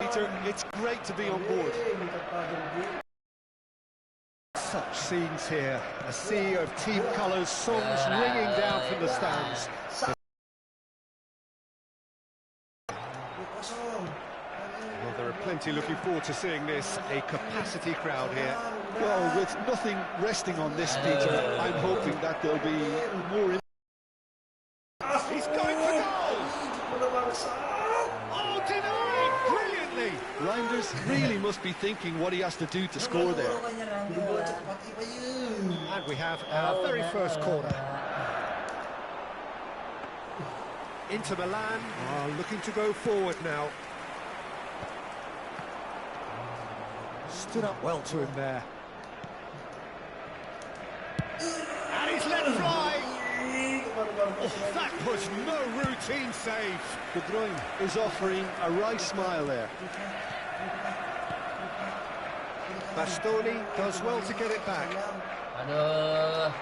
Peter, it's great to be on board. Such scenes here, a sea of team colours, songs ringing down from the stands. Well, there are plenty looking forward to seeing this, a capacity crowd here. Well, with nothing resting on this, Peter, I'm hoping that there'll be more... He's going for goal! Oh, denied brilliantly! Reinders really must be thinking what he has to do to score there. And we have our very first corner. Inter Milan are looking to go forward now. Stood up well to him there. And he's let fly! Oh, that was no routine save. De Bruyne is offering a wry smile there. Bastoni does well to get it back. Aduh.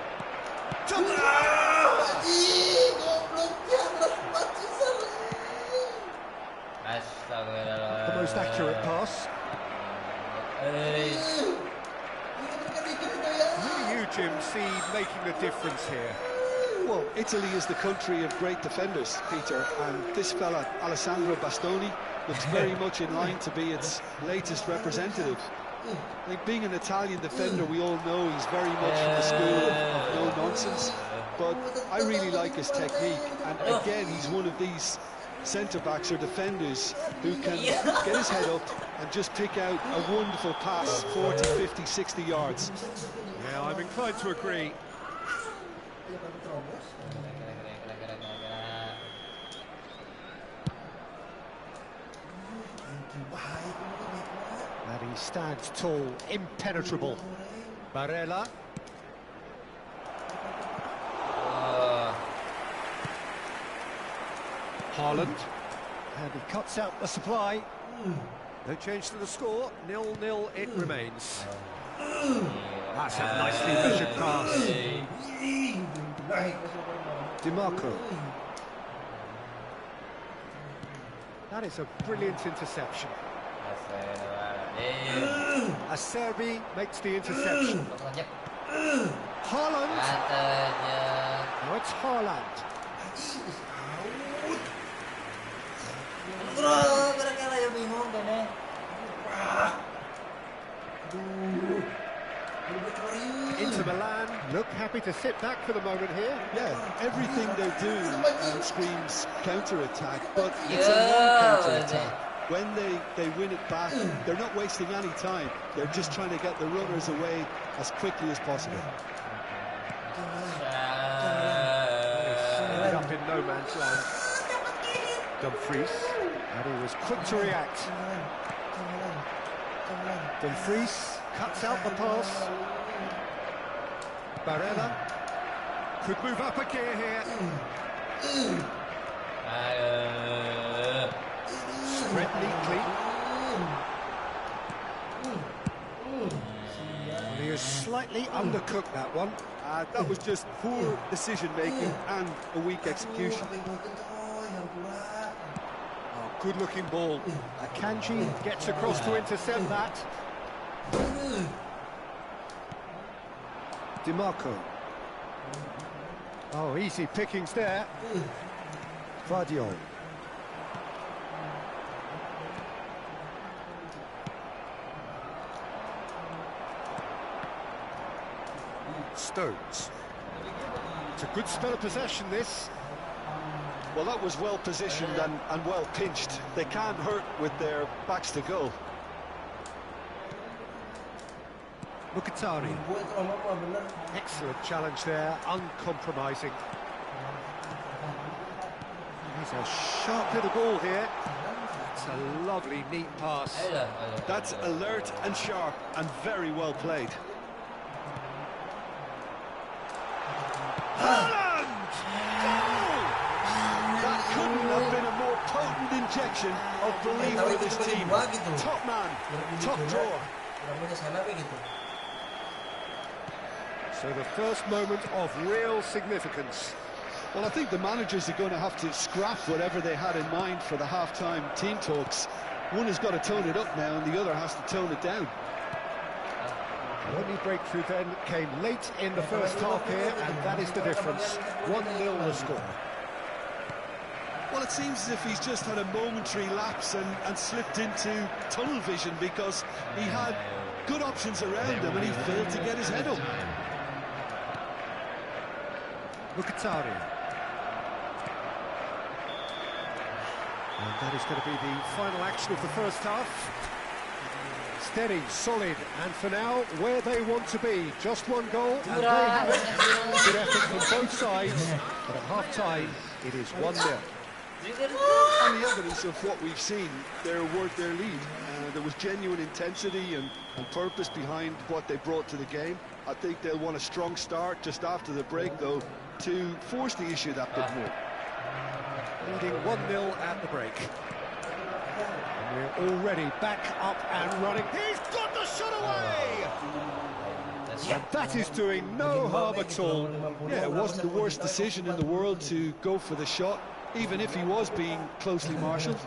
The most accurate pass. Who do you, Jim, see making the difference here? Well, Italy is the country of great defenders, Peter, and this fella, Alessandro Bastoni, looks very much in line to be its latest representative. I think being an Italian defender, we all know he's very much from the school of no-nonsense, but I really like his technique, and again, he's one of these centre-backs or defenders who can get his head up and just pick out a wonderful pass, 40, 50, 60 yards. Yeah, I'm inclined to agree. And he stands tall, impenetrable. Barella. Haaland. And he cuts out the supply. No change to the score. 0-0 it remains. That's a nicely measured pass. DiMarco. That is a brilliant interception. Acerbi makes the interception. Haaland. Now it's Haaland. Inter Milan look happy to sit back for the moment here. Yeah, everything they do screams counter-attack, but it's a long counter-attack. When they win it back, they're not wasting any time. They're just trying to get the runners away as quickly as possible. Up in no man's land. Dumfries, and he was quick to react. Dumfries cuts out the pass. Barella could move up a gear here. Spread neatly. Well, he has slightly undercooked that one. That was just poor decision-making and a weak execution. Oh, good-looking ball. Akanji gets across to intercept that. DiMarco. Oh, easy pickings there. Vardiol. Stones. It's a good spell of possession, this. Well, that was well positioned and well pinched. They can't hurt with their backs to goal. Mkhitaryan. Excellent challenge there, uncompromising. He's a sharp little ball here. It's a lovely, neat pass. That's alert and sharp and very well played. Haaland! Goal! That couldn't have been a more potent injection of belief for this team. Top man, top drawer. So the first moment of real significance. Well, I think the managers are going to have to scrap whatever they had in mind for the half-time team talks. One has got to tone it up now, and the other has to tone it down. The only breakthrough then came late in the first half here, and that is the difference. 1-0 the score. Well, it seems as if he's just had a momentary lapse and slipped into tunnel vision, because he had good options around him and he failed to get his head up. Mkhitaryan. And that is going to be the final action of the first half. Steady, solid, and for now, where they want to be. Just one goal, and they have it. Good effort from both sides, but at half-time, it is 1-0. On the evidence of what we've seen, they're worth their lead. There was genuine intensity and purpose behind what they brought to the game. I think they'll want a strong start just after the break, though, to force the issue that bit more. Leading 1-0 at the break. And we're already back up and running. He's got the shot away! And that is doing no harm at all. Yeah, it wasn't the worst decision in the world to go for the shot, even if he was being closely marshalled.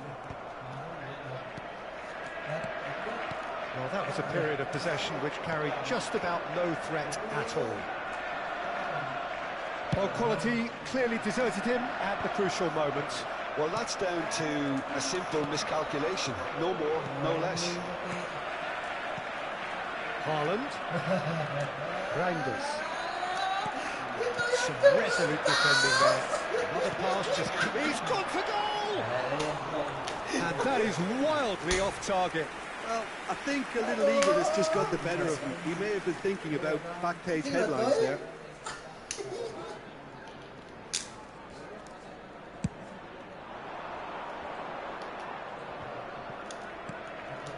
Well, that was a period of possession which carried just about no threat at all. Well, quality clearly deserted him at the crucial moment. Well, that's down to a simple miscalculation. No more, no less. Haaland. Reinders. Some resolute defending there. Another pass, just... He's gone for goal! And that is wildly off target. Well, I think a little eagerness just got the better of him. He may have been thinking about back-page headlines there.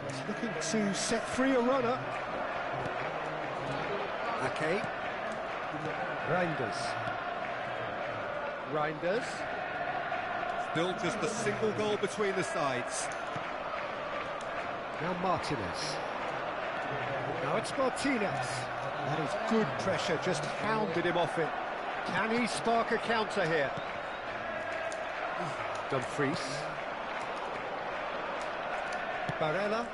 He's looking to set free a runner. Ake. Reinders. Still just a single goal between the sides. Now Martinez. Now it's Martinez. That is good pressure, just hounded him off it. Can he spark a counter here? Dumfries. Barella.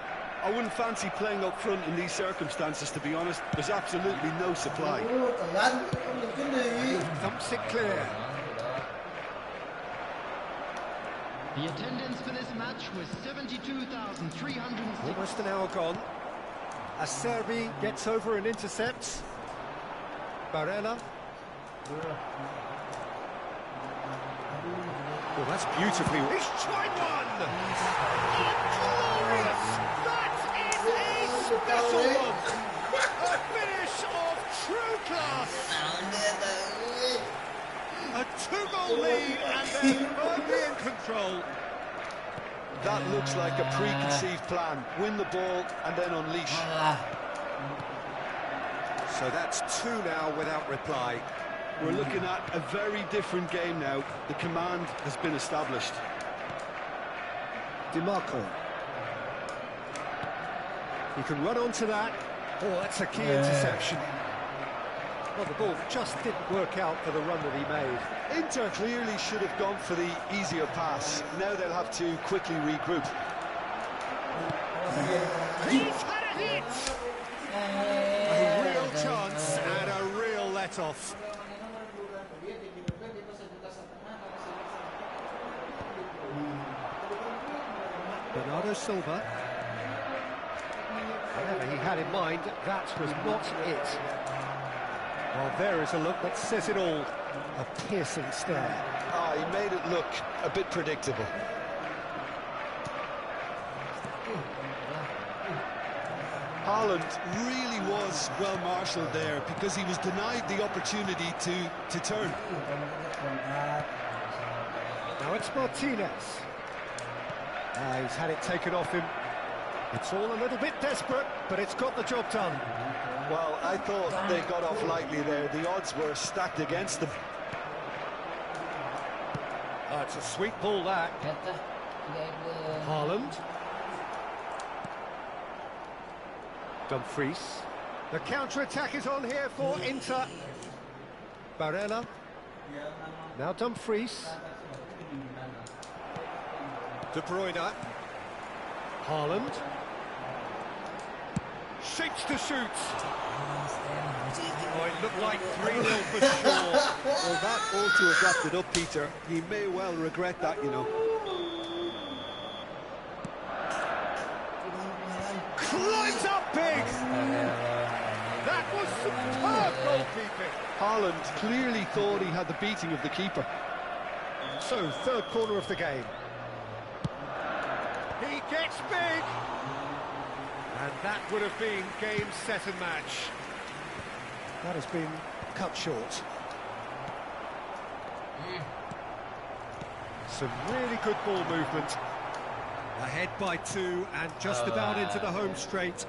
I wouldn't fancy playing up front in these circumstances, to be honest. There's absolutely no supply. Thumps it clear. The attendance for this match was 72,306. Almost an hour gone. Acerbi gets over and intercepts. Barella. Oh, that's beautifully... He's tried one! Oh, glorious! That is a special one! A finish of true class! A two-goal lead, and they're firmly in control. That looks like a preconceived plan. Win the ball and then unleash. So that's two now without reply. We're looking at a very different game now. The command has been established. DiMarco. He can run onto that. Oh, that's a key interception. Well, the ball just didn't work out for the run that he made. Inter clearly should have gone for the easier pass. Now they'll have to quickly regroup. He's had a hit! A real chance and a real let-off. Bernardo Silva. Whatever he had in mind, that was not it. Well, there is a look that says it all. A piercing stare. Ah, he made it look a bit predictable. Haaland really was well marshalled there because he was denied the opportunity to turn. Now it's Martinez. He's had it taken off him. It's all a little bit desperate, but it's got the job done. Well, I thought they got off lightly there. The odds were stacked against them. Oh, it's a sweet ball, that. Haaland. Dumfries. The counter-attack is on here for Inter. Barella. Now Dumfries. De Bruyne. Haaland. Shapes to shoot. Oh, it looked like 3-0 for sure. Well, that ought to have wrapped it up, Peter. He may well regret that, you know. Climbs up big. That was superb goalkeeping. Haaland clearly thought he had the beating of the keeper. So, third corner of the game. He gets big. And that would have been game, set and match. That has been cut short. Some really good ball movement. Ahead by 2 and just about into the home straight.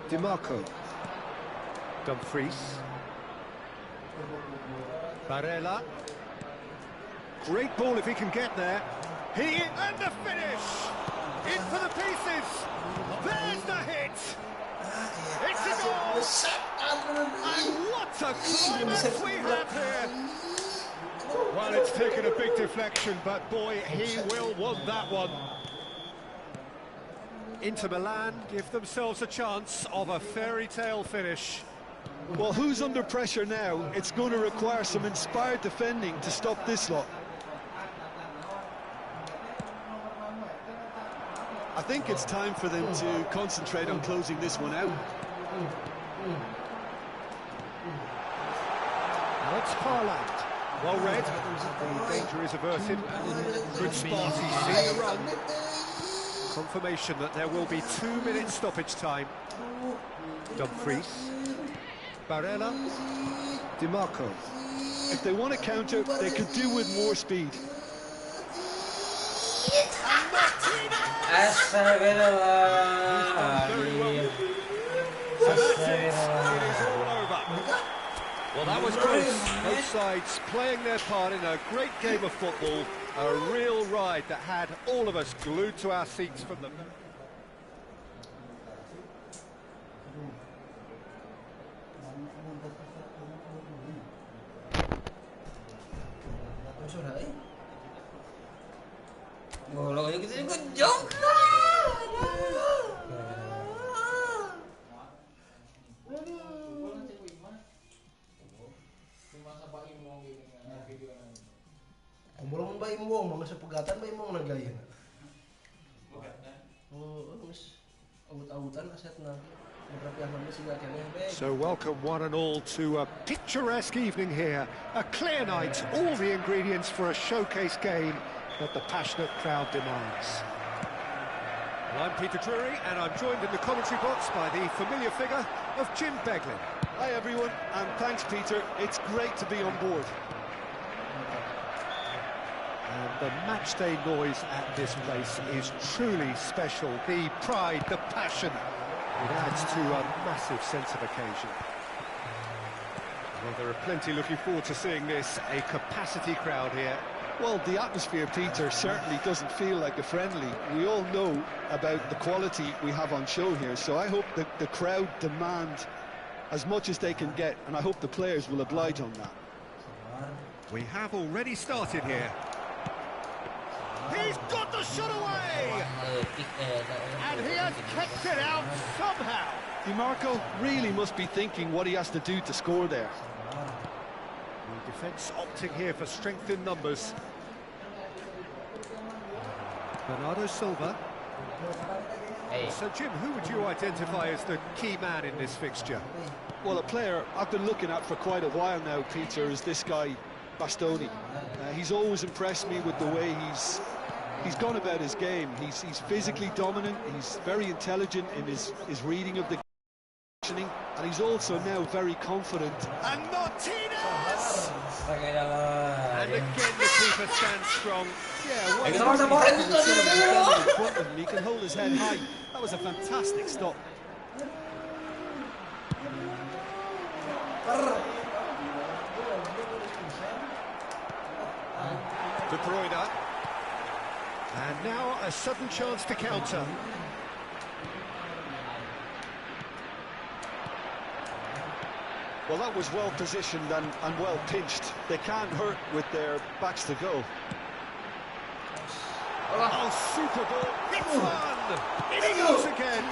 DiMarco. Dumfries. Barella. Great ball if he can get there. And the finish! In for the pieces! There's the hit! It's a goal! And what a climax we have here! Well, it's taken a big deflection, but boy, he will want that one. Inter Milan give themselves a chance of a fairy tale finish. Well, who's under pressure now? It's going to require some inspired defending to stop this lot. I think it's time for them to concentrate on closing this one out. Now it's Haaland. Well read. The danger is averted. Good spot. He's seen the run. Confirmation that there will be 2 minutes stoppage time. Dumfries. Barella. DiMarco. If they want to counter, they could do with more speed. Astagfirullahaladzim. Well, that was close. Both sides playing their part in a great game of football. A real ride that had all of us glued to our seats from the... Goblok kita juga jauh. Ngomong Mbak Imbong, mga sepegatan Mbak Imbong nagayin. Mas awut-awutan aset nanti. So welcome one and all to a picturesque evening here. A clear night, all the ingredients for a showcase game that the passionate crowd demands. Well, I'm Peter Drury, and I'm joined in the commentary box by the familiar figure of Jim Beglin. Hi everyone, and thanks Peter, it's great to be on board. And the matchday noise at this place is truly special. The pride, the passion, it adds to a massive sense of occasion. Well, there are plenty looking forward to seeing this, a capacity crowd here. Well, the atmosphere, Peter, certainly doesn't feel like a friendly. We all know about the quality we have on show here, so I hope that the crowd demand as much as they can get, and I hope the players will oblige on that. We have already started here. He's got the shot away! And he has kept it out somehow. DiMarco really must be thinking what he has to do to score there. The defence opting here for strength in numbers. Bernardo Silva. Hey. So, Jim, who would you identify as the key man in this fixture? Well, a player I've been looking at for quite a while now, Peter, is this guy, Bastoni. He's always impressed me with the way he's gone about his game. He's physically dominant, he's very intelligent in his reading of the positioning, and he's also now very confident. And Martinez! And again the keeper stands strong. Yeah, he can hold his head high. That was a fantastic stop. De Bruyne. And now a sudden chance to counter. Well, that was well positioned and well pinched. They can't hurt with their backs to goal. Oh, super ball. Hits one. In he goes again.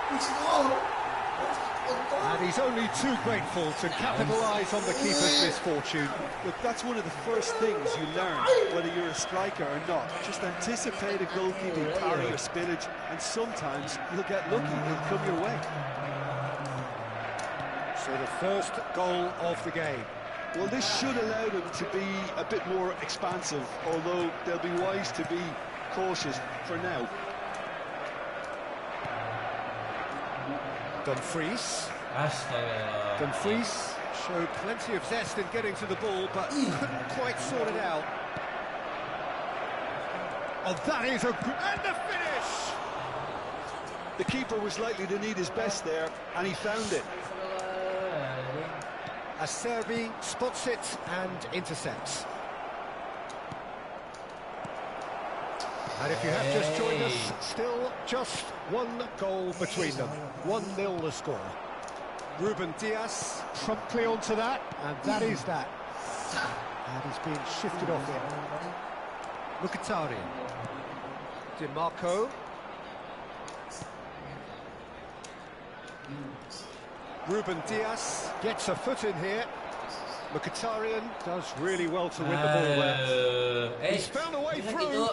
He scored. And he's only too grateful to capitalise on the keeper's misfortune. Look, that's one of the first things you learn, whether you're a striker or not. Just anticipate a goalkeeping parry or spillage, and sometimes you'll get lucky, it'll come your way. So the first goal of the game. Well, this should allow them to be a bit more expansive, although they'll be wise to be cautious for now. Dumfries. Astaga. Dumfries showed plenty of zest in getting to the ball, but couldn't quite sort it out. Oh, that is and the finish! The keeper was likely to need his best there, and he found it. Acerbi spots it and intercepts. And if you have just joined us, still just one goal between them. 1-0 the score. Ruben Dias promptly onto that, and that is that. And he's being shifted off here. Mkhitaryan. DiMarco. Ruben Dias gets a foot in here. Mkhitaryan does really well to win the ball there. He's found a way through.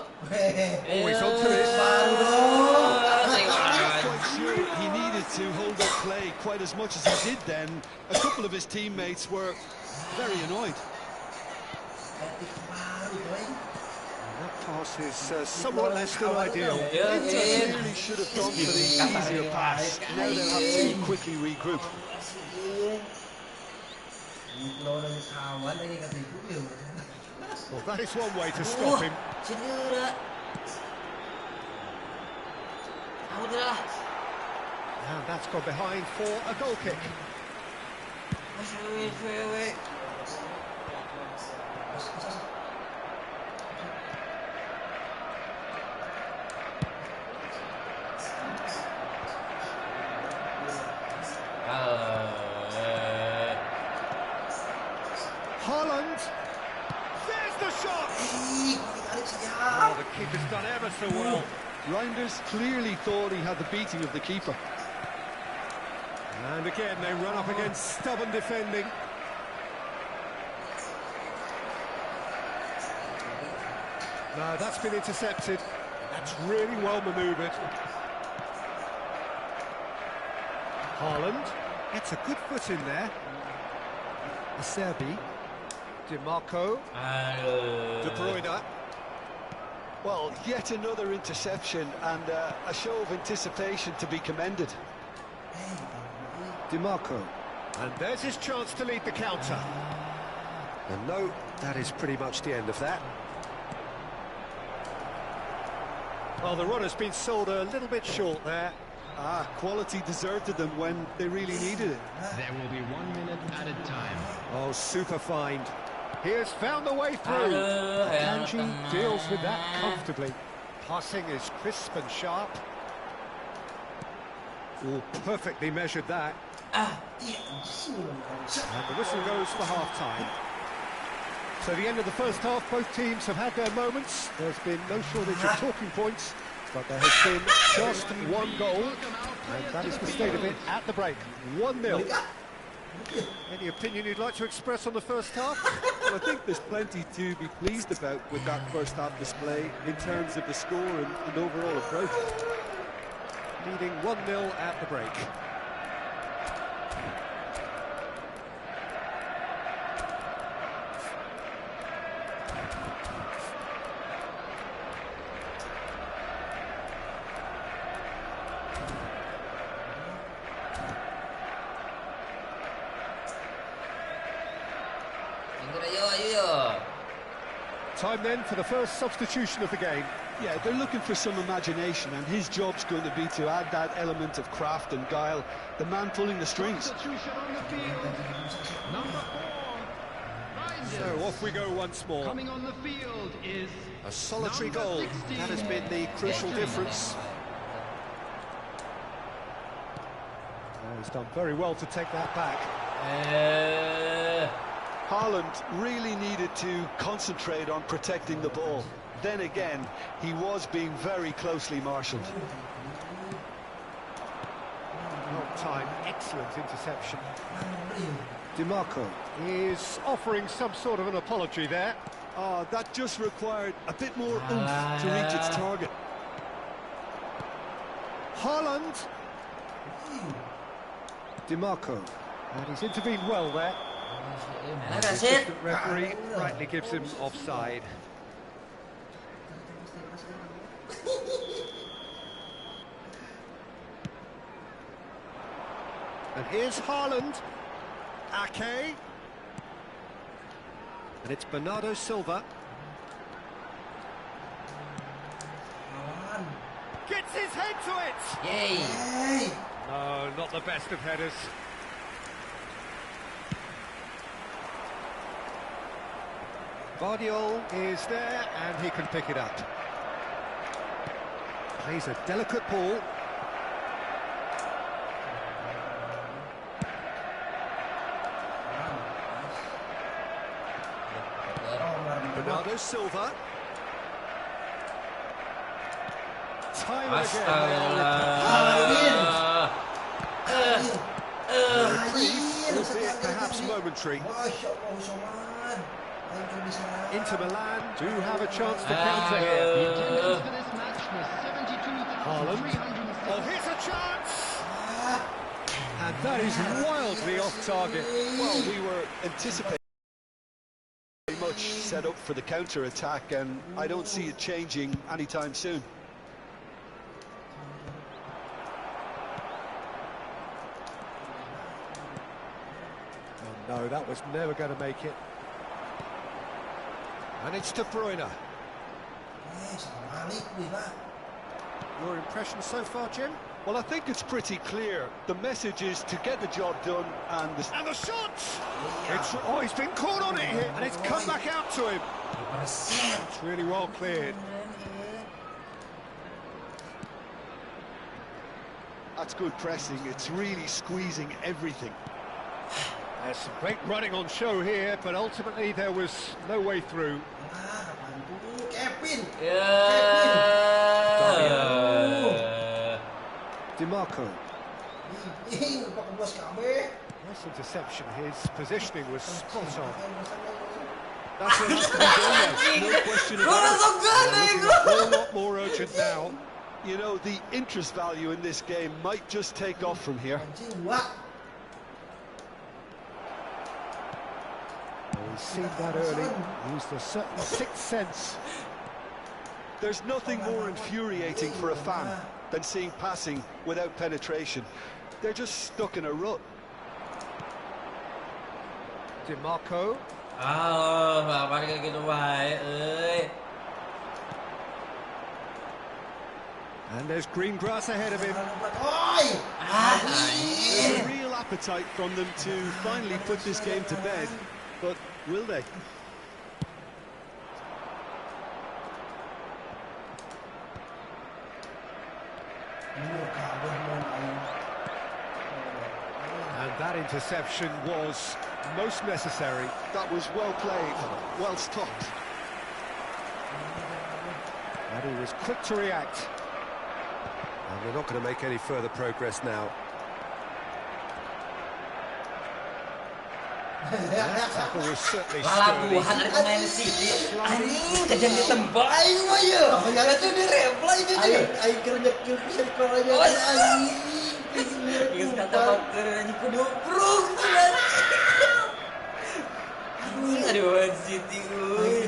Always onto it. I'm not quite sure he needed to hold up play quite as much as he did then. A couple of his teammates were very annoyed. That pass is somewhat less than ideal. Inter really should have gone for the easier pass. Now they'll have to quickly regroup. Well, that is one way to stop him. And that's gone behind for a goal kick. Haaland. There's the shot. Oh, the keeper's done ever so well. Reinders clearly thought he had the beating of the keeper. And again, they run up against stubborn defending. No, that's been intercepted. That's really well manoeuvred. Haaland gets a good foot in there. Acerbi. DiMarco. De Bruyne. Well, yet another interception and a show of anticipation to be commended. DiMarco. And there's his chance to lead the counter. And no, that is pretty much the end of that. Well, the run has been sold a little bit short there. Quality deserted them when they really needed it. There will be 1 minute added time. Oh, super find. He has found the way through. Kanji deals with that comfortably. Passing is crisp and sharp. Oh, perfectly measured that. And the whistle goes for half-time. So the end of the first half, both teams have had their moments. There's been no shortage of talking points, but there has been just one goal, and that is the state of it at the break. 1-0. Any opinion you'd like to express on the first half? Well, I think there's plenty to be pleased about with that first half display in terms of the score and overall approach. Leading 1-0 at the break. Time then for the first substitution of the game. Yeah, they're looking for some imagination, and his job's going to be to add that element of craft and guile, the man pulling the strings. Substitution on the field. Number 4. So off we go once more. Coming on the field is A solitary number goal. 16. That has been the crucial difference. He's done very well to take that back. Haaland really needed to concentrate on protecting the ball. Then again, he was being very closely marshalled. Time, excellent interception. DiMarco is offering some sort of an apology there. Oh, that just required a bit more oomph to reach its target. Haaland. DiMarco. And he's intervened well there. Mana The gak sih? assistant referee rightly gives him offside. And here's Haaland. Ake. And it's Bernardo Silva. Gets his head to it! Yeay. No, not the best of headers. Guardiola is there and he can pick it up. Plays a delicate ball. Bernardo Silva. Time again. Astagfirullah. Albeit perhaps momentary. Inter Milan do have a chance to counter here. The attendance for this match was Haaland. 72,306. Oh, here's a chance! And that is wildly off target. Well, we were anticipating very much set up for the counter-attack, and I don't see it changing anytime soon. Oh no, that was never going to make it. And it's De Bruyne. Your impression so far, Jim? Well, I think it's pretty clear. The message is to get the job done, and the shot! Oh, he's been caught on it here, and it's come back out to him. It's really well cleared. That's good pressing. It's really squeezing everything. There's some great running on show here, but ultimately there was no way through. DiMarco. Nice interception. His positioning was spot on. That's what has to be done there. No question about it. Looking a whole lot more urgent now. You know, the interest value in this game might just take off from here. He's seen that early, used a certain sixth sense. There's nothing more infuriating for a fan than seeing passing without penetration. They're just stuck in a rut. DiMarco. And there's green grass ahead of him. There's a real appetite from them to finally put this game to bed, but will they? And that interception was most necessary. That was well played, well stopped. And he was quick to react. And they're not going to make any further progress now. That tackle was certainly sturdy. Ada pemain City. Anjing, kejam ditembak aing mah ye. Itu di reply itu. Aing kerja bisa dikolanya anjing. Geus kata baker anjing kudu proof. Anjing ada pemain City euy.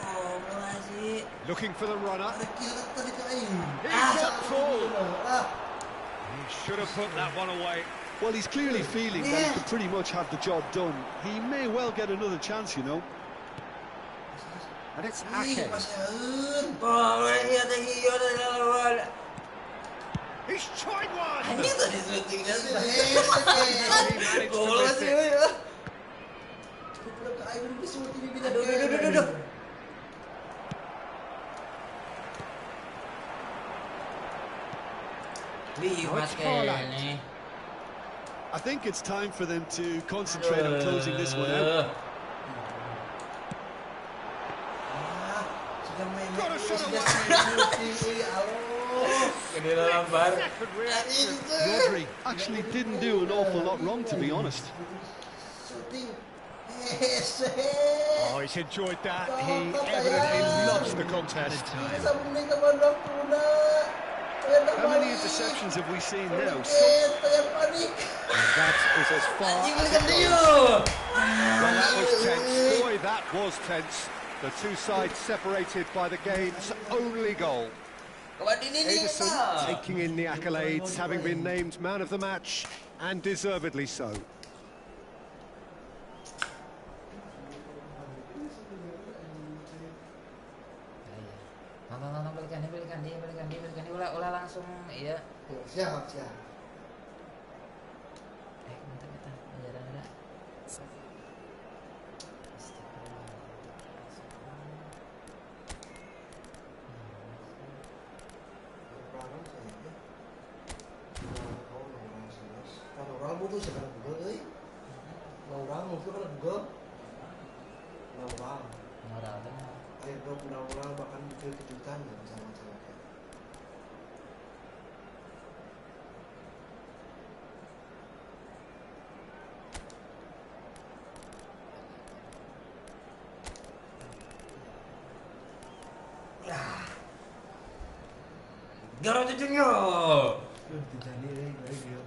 Oh, masih. Looking for the runner. He's Ah. up full. He should have put that one away. Well, he's clearly feeling that he can pretty much have the job done. He may well get another chance, you know. And it's Ake. Oh, iya tadi ada lawan. He's tried one. Anjing tadi syutingnya sih. He managed to Gol miss sih it. ya. Aduh. Lihat Haaland. kayaknya. I think it's time for them to concentrate on closing this one out. Got a shot away. Second reaction. Rodri actually didn't do an awful lot wrong, to be honest. Oh, he's enjoyed that. He evidently loves the contest. How many interceptions have we seen now? And that is as far as it goes. Well, that was tense. Boy, that was tense. The two sides separated by the game's only goal. Edison taking in the accolades, having been named man of the match, and deservedly so. Balikan ulah langsung iya. Siap. Bentar. Orang butuh sekarang Google euy. Orang musuh kan Google. Orang. Ayo dong orang bahkan kejutan ya sama-sama. Garo cucunya. Jadi dari dia.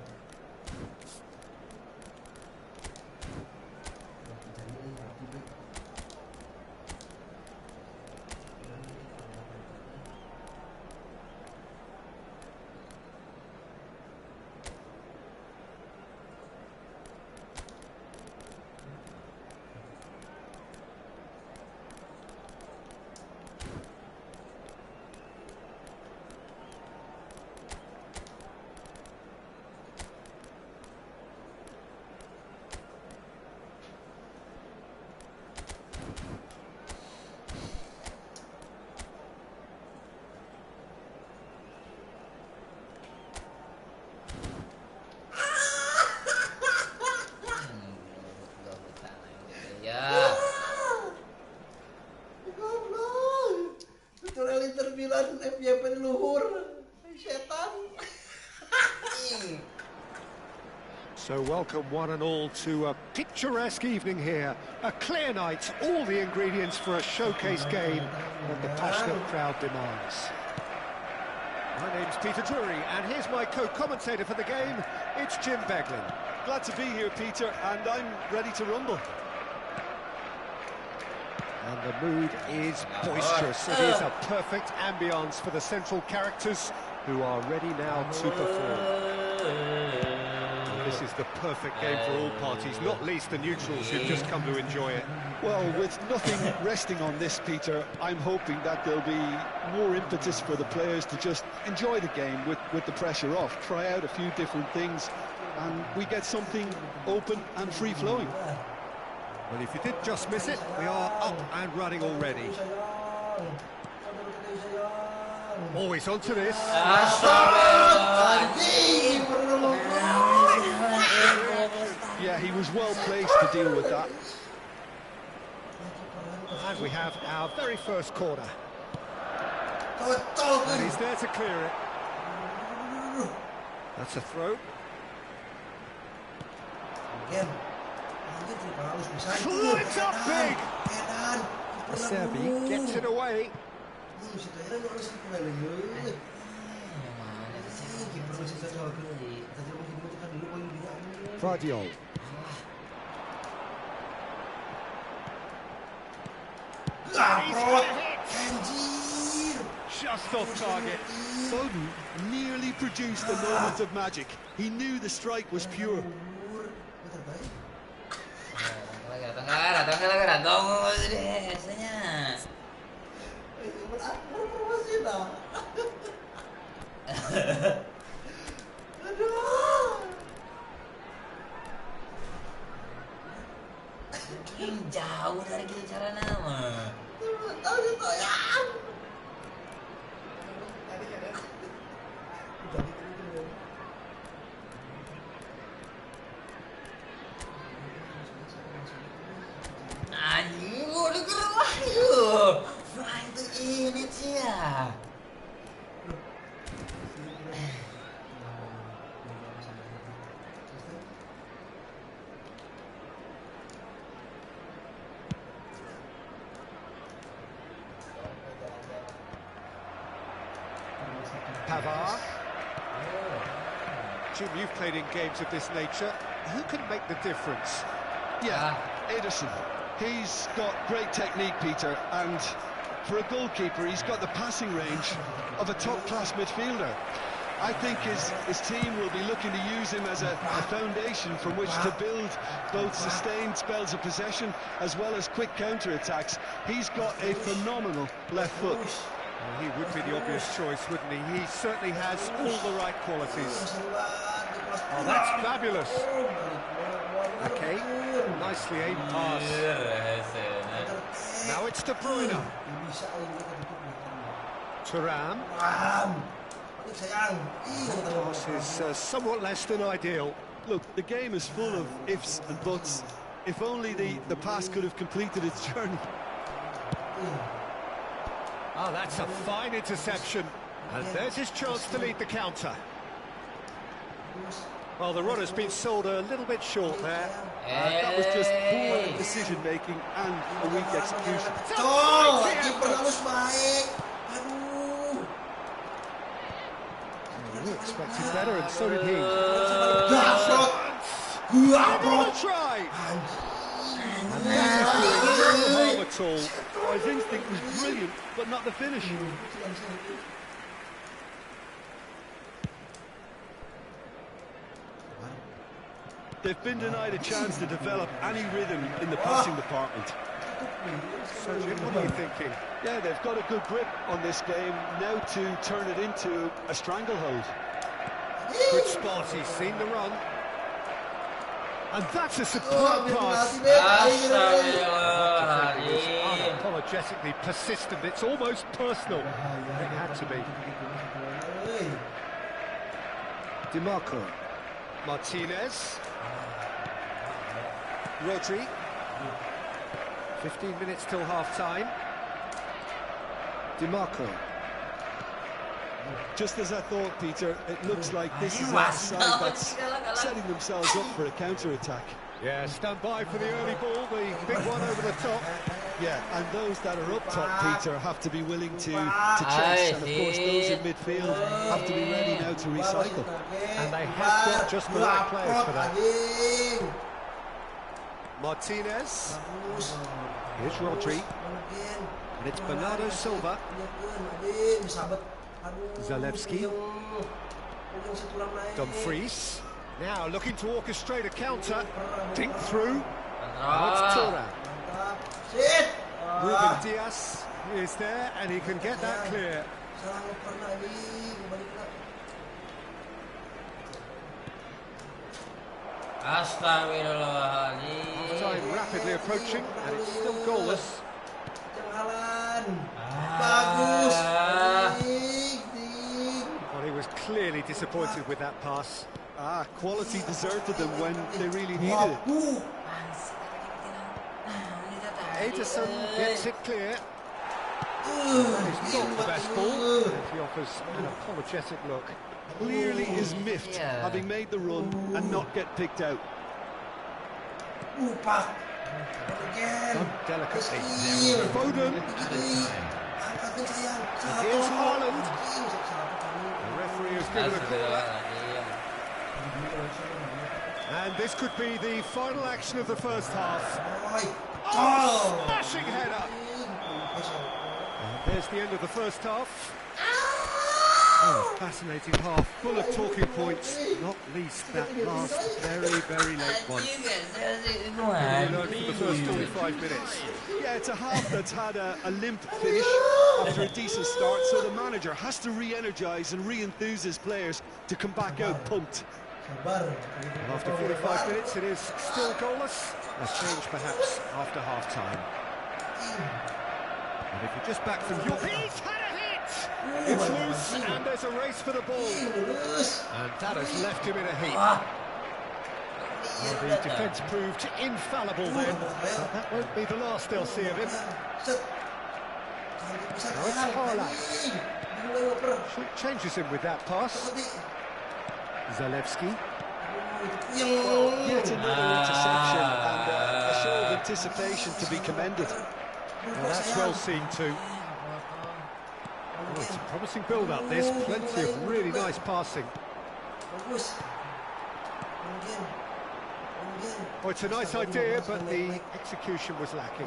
FYP luhur, setan. So welcome one and all to a picturesque evening here. A clear night, all the ingredients for a showcase game that the passionate crowd demands. My name's Peter Drury, and here's my co-commentator for the game. It's Jim Beglin. Glad to be here, Peter, and I'm ready to rumble. And the mood is boisterous. It is a perfect ambience for the central characters who are ready now to perform. And this is the perfect game for all parties, not least the neutrals who've just come to enjoy it. Well, with nothing resting on this, Peter, I'm hoping that there'll be more impetus for the players to just enjoy the game with the pressure off, try out a few different things, and we get something open and free-flowing. Well, if you did just miss it, we are up and running already. Always onto this. Yeah, he was well placed to deal with that. And we have our very first corner. And he's there to clear it. That's a throw. Again. Flips up big! Serbi gets it away. Vardiol. Just off target. Foden nearly produced a moment of magic. He knew the strike was pure. Jauh dari kita cara nama. Pavard. Jim, you've played in games of this nature. Who can make the difference? Yeah, Ederson. He's got great technique, Peter, and for a goalkeeper, he's got the passing range of a top-class midfielder. I think his team will be looking to use him as a foundation from which to build both sustained spells of possession as well as quick counter-attacks. He's got a phenomenal left foot. Well, he would be the obvious choice, wouldn't he? He certainly has all the right qualities. Oh, that's fabulous. Okay, nicely aimed pass. Now it's De Bruyne. Thuram. Pass is somewhat less than ideal. Look, the game is full of ifs and buts. If only the pass could have completed its journey. Oh, that's a fine interception. And there's his chance to lead the counter. Well, the runner's been sold a little bit short there. That was just poor decision-making and a weak execution. We expected better, and so did he. Another try! At all. Oh, his instinct was brilliant, but not the finish. They've been denied a chance to develop any rhythm in the passing department. So, Jim, what are you thinking? Yeah, they've got a good grip on this game, now to turn it into a stranglehold. Good spot, he's seen the run. And that's a superb pass. Unapologetically persistent, it's almost personal. It had to be. DiMarco. Martinez. Rodri. 15 minutes till half-time. DiMarco. Just as I thought, Peter, it looks like this is a side that's setting themselves up for a counter-attack. Yeah, stand by for the early ball, the big one over the top. Yeah, and those that are up top, Peter, have to be willing to chase, and of course those in midfield have to be ready now to recycle. And they have got just the right players for that. Martinez. Here's Rodri. And it's Bernardo Silva. Zalewski. Dumfries. Now looking to orchestrate a counter. Dink through. Now it's Thuram. Ruben Dias is there and he can get that clear. Half-time rapidly approaching and it's still goalless. Well, he was clearly disappointed with that pass. Quality deserted them when they really needed it. Ederson gets it clear. That is not the best ball. He offers an apologetic look. Clearly is miffed, having made the run and not get picked out. Done delicately. Foden. And here's Haaland. The referee has given a corner. And this could be the final action of the first half. Oh, smashing header! And there's the end of the first half. Oh, fascinating half, full of talking points, not least that last very late one. We learned for the first 45 minutes. Yeah, it's a half that's had a limp finish after a decent start, so the manager has to re-energise and re-enthuse his players to come back out pumped. And after 45 minutes, it is still goalless. A change perhaps after half-time. And if you're just back from your... He's had a hit! It's loose, and there's a race for the ball. And that has left him in a heap. Well, the defence proved infallible then, but that won't be the last they'll see of him. Now it's Haaland. Short changes him with that pass. Zalewski. Yet another interception and a show of anticipation to be commended. Well, that's well seen too. Oh, it's a promising build-up, this. Plenty of really nice passing. Bagus. Mungkin. Oh, it's a nice idea, but the execution was lacking.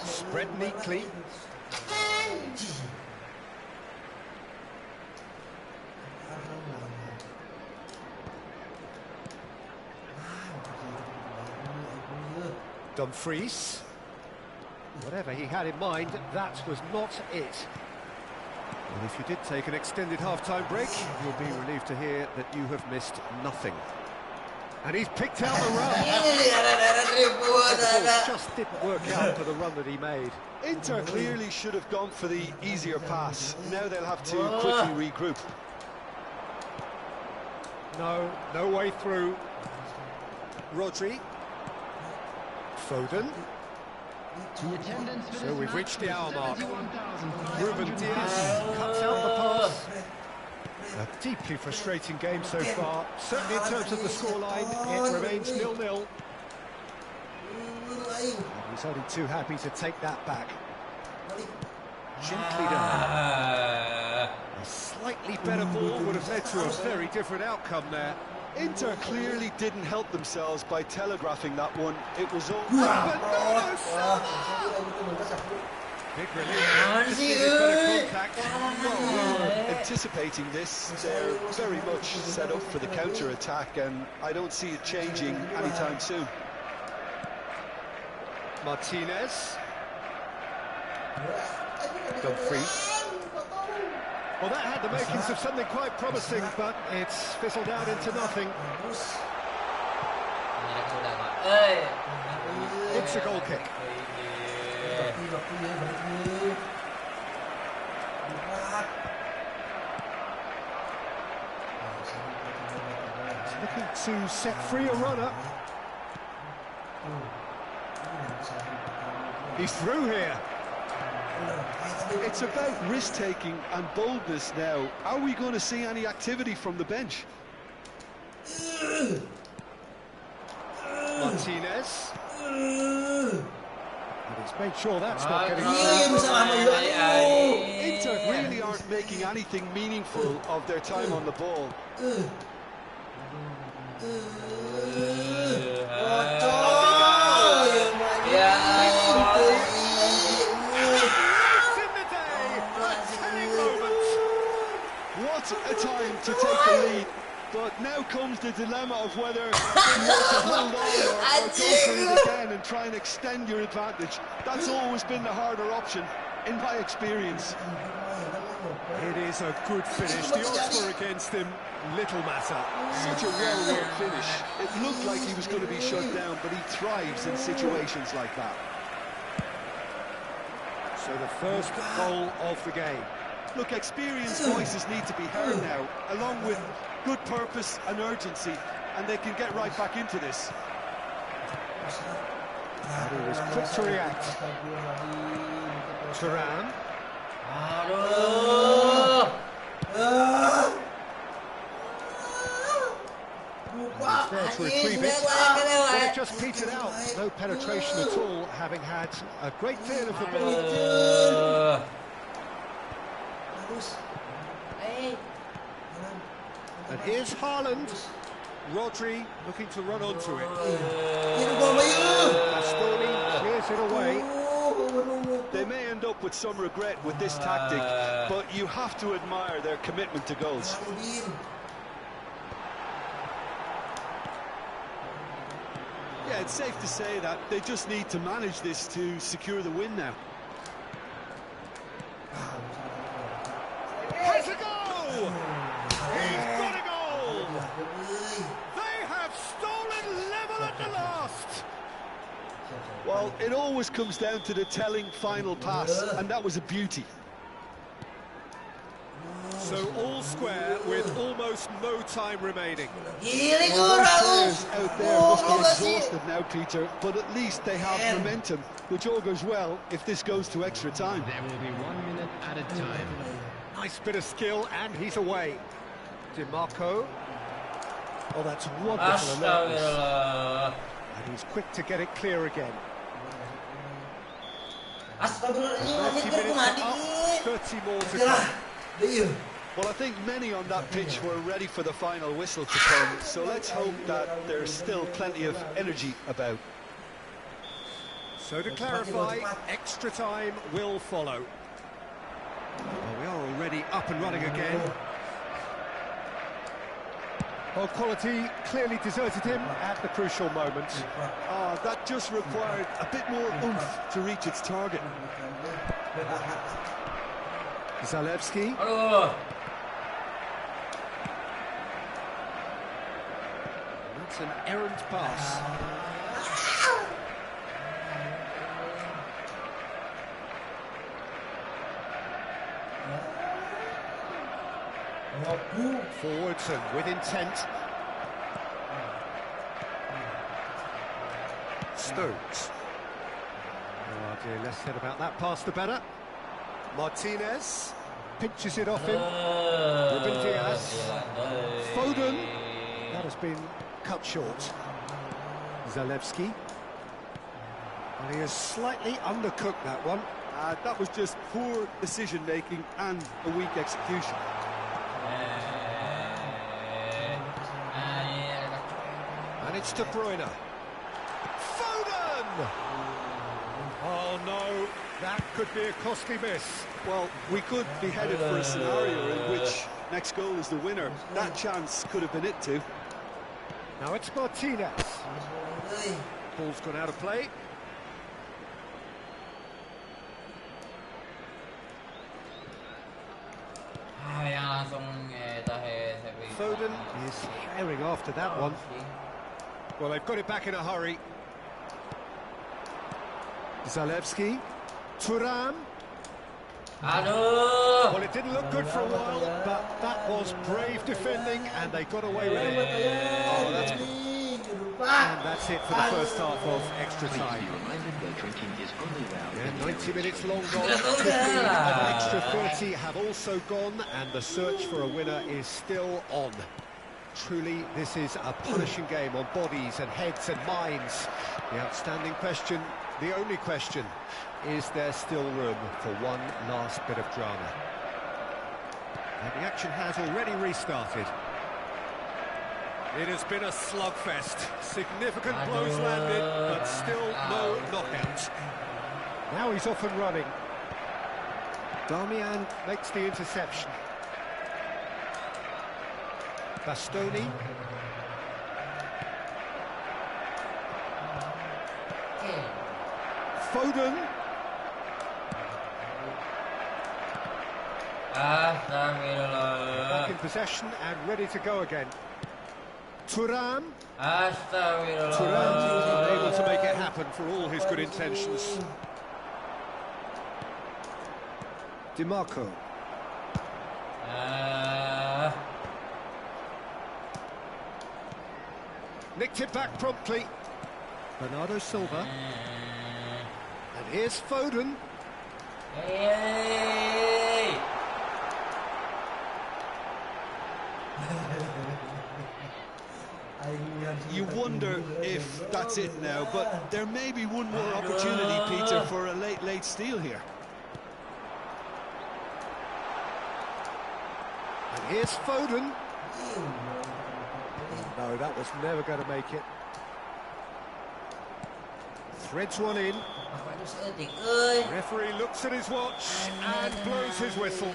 Spread neatly. Dumfries. Whatever he had in mind, that was not it. And if you did take an extended half-time break, you'll be relieved to hear that you have missed nothing. And he's picked out the run. It just didn't work out for the run that he made. Inter clearly should have gone for the easier pass. Now they'll have to quickly regroup. No way through. Rodri. Foden. The attendance for So this we've match reached the was hour mark. 71,000. Ruben Diaz cuts out the pass. A deeply frustrating game so far. Certainly in terms of the scoreline, it remains 0-0. He's only too happy to take that back. Gently done. A slightly better ball would have led to a very different outcome there. Inter clearly didn't help themselves by telegraphing that one. It was all... Big relief. Just needed better contact. Well, we were anticipating this. They're very much set up for the counter-attack, and I don't see it changing anytime soon. Martinez. Dumfries. Well, that had the makings of something quite promising, but it's fizzled out into nothing. It's a goal kick. He's looking to set free a runner. He's through here. It's about risk-taking and boldness now. Are we going to see any activity from the bench? Martinez. And he's made sure that's not getting Inter really aren't making anything meaningful of their time on the ball. What a time to take the lead. But now comes the dilemma of whether you want to hold on or go for it again and try and extend your advantage. That's always been the harder option, in my experience. It is a good finish. The odds were against him. Little matter. Such a well-worked finish. It looked like he was going to be shut down, but he thrives in situations like that. So the first goal of the game. Look, experienced voices need to be heard now, along with good purpose and urgency, and they can get right back into this. And he was quick to react. Turan. He's there to retrieve it. Well, it just petered out. No penetration at all, having had a great deal of the ball. And here's Haaland. Rodri looking to run onto it. Bastoni clears it away. They may end up with some regret with this tactic, but you have to admire their commitment to goals. Yeah, it's safe to say that they just need to manage this to secure the win now. Has a goal! He's got a goal! They have stolen level at the last! Well, it always comes down to the telling final pass, and that was a beauty. So all square with almost no time remaining. Well, those players out there must be exhausted now, Peter, but at least they have momentum, which all goes well if this goes to extra time. There will be 1 minute at a time. Nice bit of skill, and he's away. DiMarco. Oh, that's wonderful alertness. And he's quick to get it clear again. 30 minutes are up, 30 more to come. Well, I think many on that pitch were ready for the final whistle to come, so let's hope that there's still plenty of energy about. So to clarify, extra time will follow. Well, we are already up and running again. Well, quality clearly deserted him at the crucial moment. Oh, that just required a bit more oomph to reach its target. Zalewski. Aduh. That's an errant pass. Forwards and with intent. Stones. Oh dear, less said about that pass the better. Martinez pinches it off him. Ruben Diaz. Foden. That has been cut short. Zalewski. Well, he has slightly undercooked that one. That was just poor decision-making and a weak execution. And it's De Bruyne. Foden! Oh no, that could be a costly miss. Well, we could be headed for a scenario in which next goal is the winner. That chance could have been it too. Now it's Martinez. Ball's gone out of play. Foden is herring after that one. Well, they've got it back in a hurry. Zalewski. Thuram. Aduh. Well, it didn't look good for a while, but that was brave defending, and they got away with it. Oh, that's good. And that's it for the first half of extra time. Yeah, 90 minutes long gone, 15 and extra 30 have also gone, and the search for a winner is still on. Truly, this is a punishing game on bodies and heads and minds. The outstanding question, the only question, is there still room for one last bit of drama? And the action has already restarted. It has been a slugfest. Significant blows landed, but still no knockout. Now he's off and running. Darmian makes the interception. Bastoni. Foden. Back in possession and ready to go again. Thuram. Astagfirullah. Thuram able to make it happen for all his good intentions. DiMarco. Nicked it back promptly. Bernardo Silva. And here's Foden. Hey. You wonder if that's it now, but there may be one more opportunity, Peter, for a late steal here. And here's Foden. No, that was never going to make it. Threads one in. Referee looks at his watch and blows his whistle.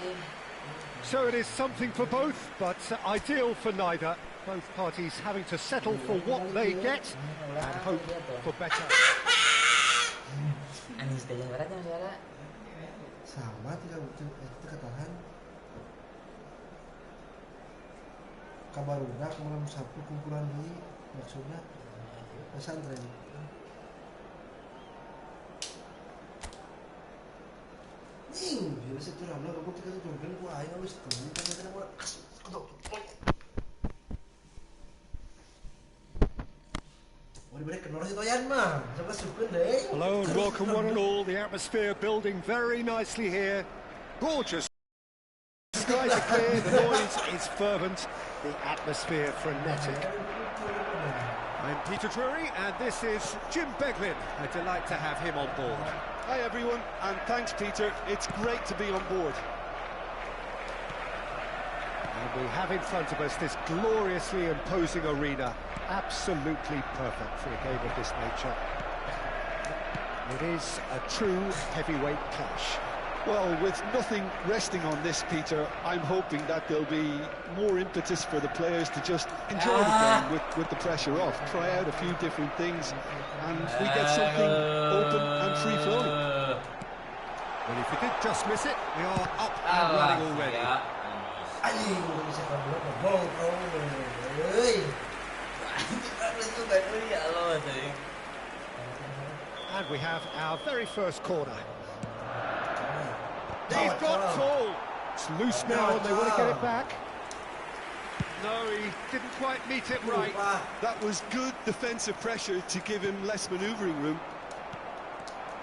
So it is something for both, but ideal for neither. Both parties having to settle for what they get and hope for better. Sama tidak itu katakan kabaruna kemudian sapu kumpulan di maksudnya pesantren. Biasa tuh ramlah aku kita tuh kan gua ayo wis tuh kan gua Hello and welcome one and all. The atmosphere building very nicely here. Gorgeous. Skies are clear, the noise is fervent, the atmosphere frenetic. I'm Peter Drury and this is Jim Beglin. A delight to have him on board. Hi everyone, and thanks Peter, it's great to be on board. And we have in front of us this gloriously imposing arena. Absolutely perfect for a game of this nature. It is a true heavyweight clash. Well, with nothing resting on this, Peter, I'm hoping that there'll be more impetus for the players to just enjoy the game with the pressure off, try out a few different things, and we get something open and free-flowing. Well, if you did just miss it, we are up and running already. Anjing, bisa kabur ke gol kau. And we have our very first corner. He's got full. It's loose now and they want to get it back. No, he didn't quite meet it right. That was good defensive pressure to give him less manoeuvring room.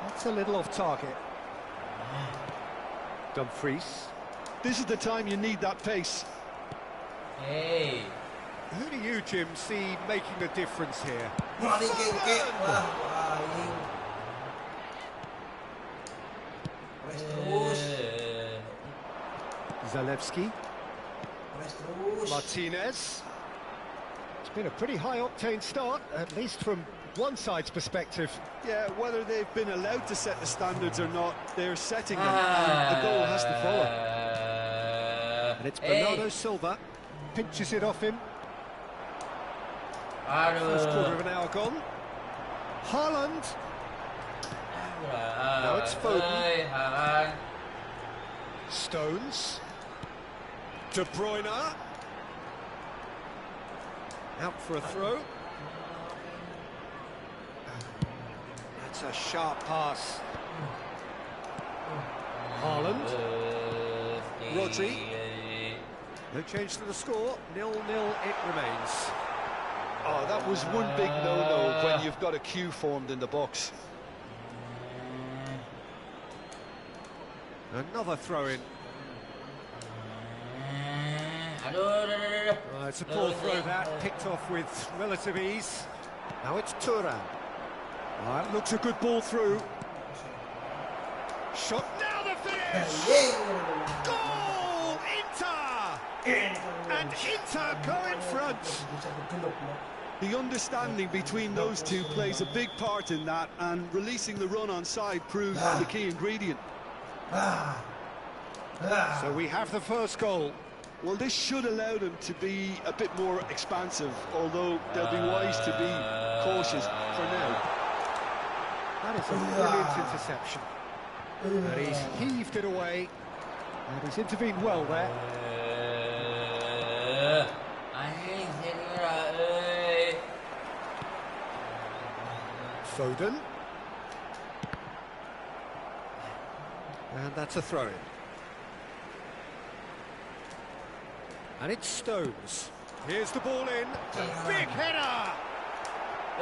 That's a little off target. Dumfries. This is the time you need that pace. Hey. Who do you, Jim, see making a difference here? Zalewski. Martinez. It's been a pretty high-octane start, at least from one side's perspective. Yeah, whether they've been allowed to set the standards or not, they're setting them, and the goal has to follow. And it's Bernardo Silva, pinches it off him. First quarter of an hour gone. Haaland. Now it's Foden. Stones. De Bruyne. Out for a throw. That's a sharp pass. Haaland. Rodri. No change to the score. 0-0 it remains. Oh, that was one big no-no when you've got a queue formed in the box. Another throw-in. It's a poor throw that, picked off with relative ease. Now it's Thuram. That looks a good ball through. Shot, now the finish! Goal! Inter! And Inter go in front. The understanding between those two plays a big part in that, and releasing the run on side proves the key ingredient. So we have the first goal. Well, this should allow them to be a bit more expansive, although they'll be wise to be cautious for now. That is a brilliant interception. And he's heaved it away, and he's intervened well there. Foden. And that's a throw-in. And it's Stones. Here's the ball in. Big header!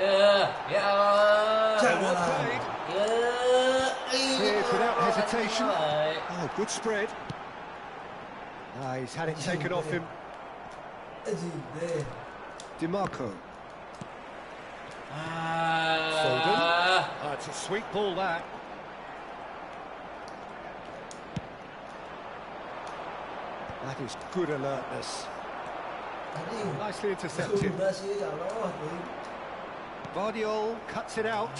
Well played. Cleared without hesitation. Oh, good spread. He's had it taken off him. DiMarco. Foden. Oh, it's a sweet ball, that. That is good alertness. Nicely intercepted. Vardiol cuts it out.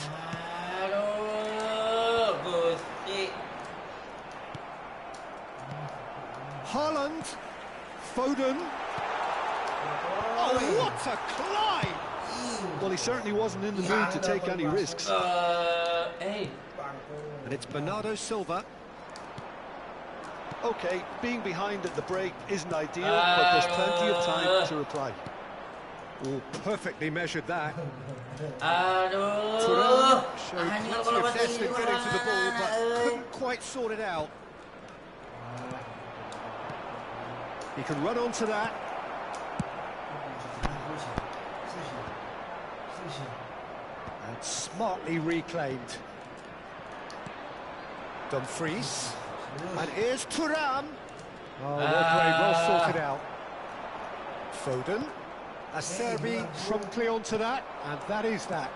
Haaland. Foden. Oh, what a climb! Well, he certainly wasn't in the mood to take any risks. Hey. And it's Bernardo Silva. OK, being behind at the break isn't ideal, but there's plenty of time to reply. Oh, perfectly measured that. Aduh. Showed plenty of zest in getting to the ball, but couldn't quite sort it out. He can run onto that. And smartly reclaimed. Dumfries. And here's Thuram. Oh, well played, well sorted out. Foden. Acerbi promptly onto that, and that is that.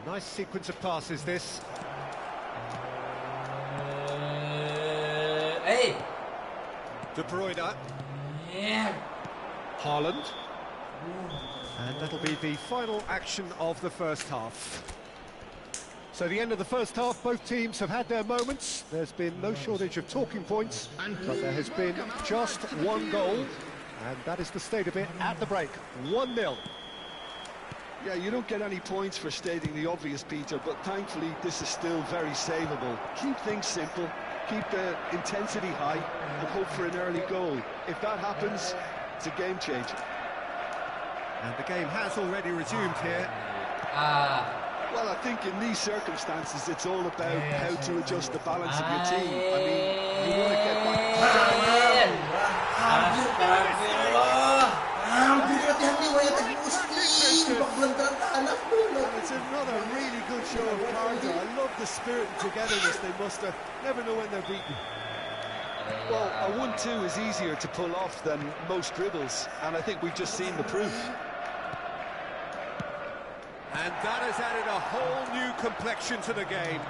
Nice sequence of passes, this. Hey. De Bruyne. Yeah. Haaland. And that'll be the final action of the first half. So the end of the first half, both teams have had their moments. There's been no shortage of talking points, but there has been just one goal, and that is the state of it at the break. 1-0. Yeah, you don't get any points for stating the obvious, Peter, but thankfully this is still very savable. Keep things simple, keep the intensity high, and hope for an early goal. If that happens, it's a game changer. And the game has already resumed here. Well, I think in these circumstances, it's all about how to adjust the balance of your team. I mean, you want to get It's another really good show of character. I love the spirit and togetherness they muster. Never know when they're beaten. Well, a 1-2 is easier to pull off than most dribbles, and I think we've just seen the proof. And that has added a whole new complexion to the game.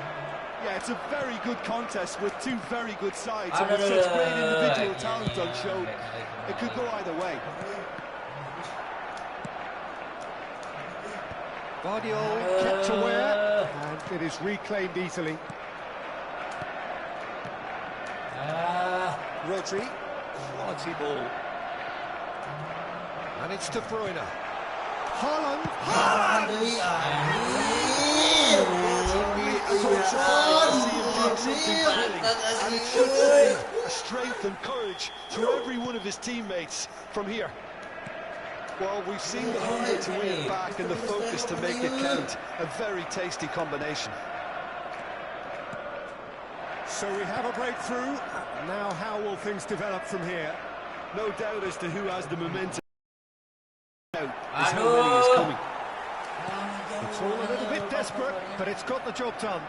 Yeah, it's a very good contest with two very good sides, and with such great individual talent on show, it could go either way. Guardiola kept aware, and it is reclaimed easily. Rodri, quality ball. And it's De Bruyne. Haaland. And it should say a strength and courage to every one of his teammates from here. Well, we've seen the hunger to win it back and the focus to make it count. A very tasty combination. So we have a breakthrough. Now how will things develop from here? No doubt as to who has the momentum. Is how many is coming. It's all a little bit desperate, but it's got the job done.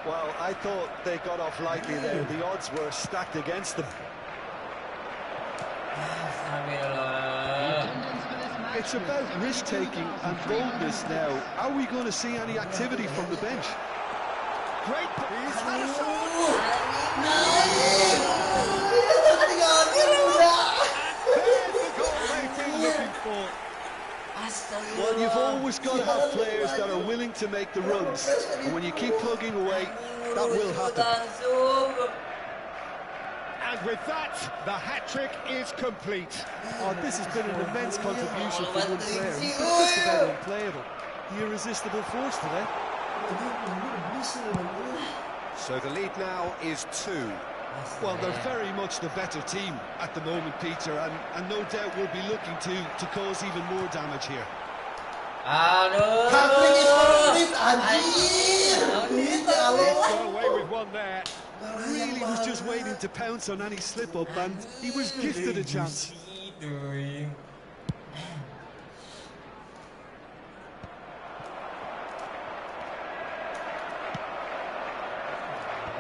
Well, I thought they got off lightly there. The odds were stacked against them. It's about risk-taking and boldness now. Are we going to see any activity from the bench? Great, he's had a shot. There's the goal they've been looking for. Well, you've always got to have players that are willing to make the runs, and when you keep plugging away, that will happen. And with that, the hat-trick is complete. Oh, this has been an immense contribution for one player. He's been just about unplayable. The irresistible force today. So the lead now is 2. Well, they're very much the better team at the moment, Peter, and no doubt will be looking to cause even more damage here. He's got away with one there. Really was just waiting to pounce on any slip-up, and he was gifted a chance.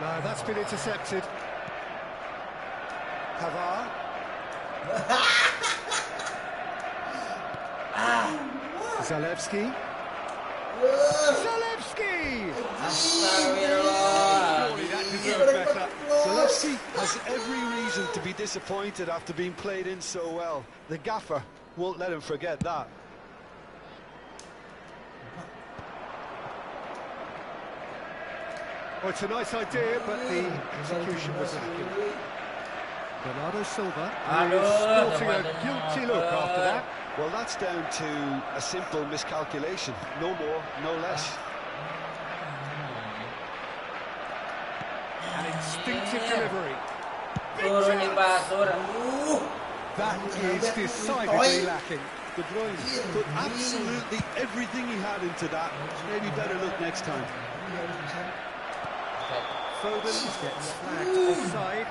No, that's been intercepted. Pavard. Zalewski. Zalewski! Surely that deserved better. Zalewski has every reason to be disappointed after being played in so well. The gaffer won't let him forget that. Well, it's a nice idea, but the execution was lacking. Bernardo Silva is sporting a guilty look after that. Well, that's down to a simple miscalculation. No more, no less. An instinctive delivery. That is decidedly lacking. De Bruyne put absolutely everything he had into that. Maybe better look next time. Foden gets flagged offside.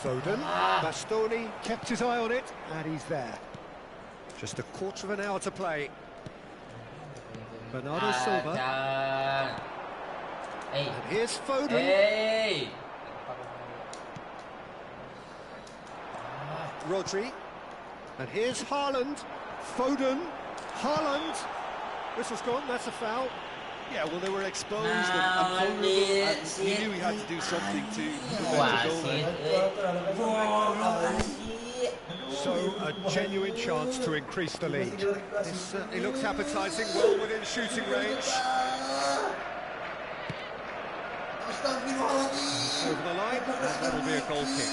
Foden, Bastoni kept his eye on it, and he's there. Just a quarter of an hour to play. Bernardo Silva. And here's Foden. Rodri. And here's Haaland. Foden, Haaland. Whistle's gone, that's a foul. Yeah, well, they were exposed and vulnerable, and he knew he had to do something to prevent a goal there. So, a genuine chance to increase the lead. This certainly looks appetising, well within shooting range. Over the line, and that'll be a goal kick.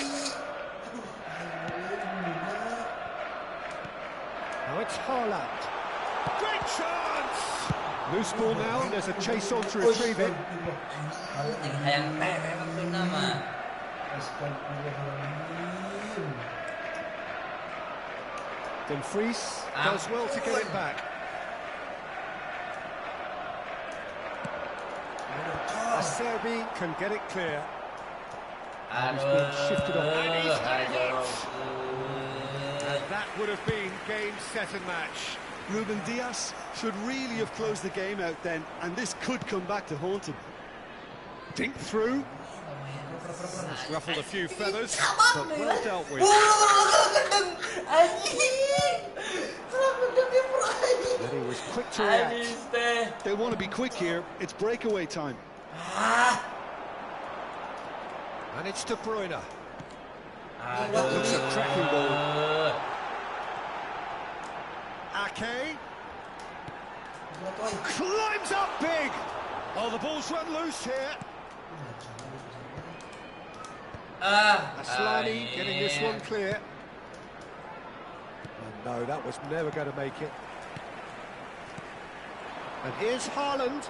Now it's Haaland. Great chance! Loose ball now, and there's a chase on to retrieve it. Dumfries does well to get it back. Serbi can get it clear. He's been shifted off. And he's had it! And that would have been game, set and match. Ruben Dias should really have closed the game out then, and this could come back to haunt him. Dink through. It's ruffled a few feathers, but well dealt with. And he was quick to react. They want to be quick here. It's breakaway time. And it's De Bruyne. Looks a cracking ball. Ake. Climbs up big. Oh, the ball's run loose here. Aslani getting this one clear. And no, that was never going to make it. And here's Haaland.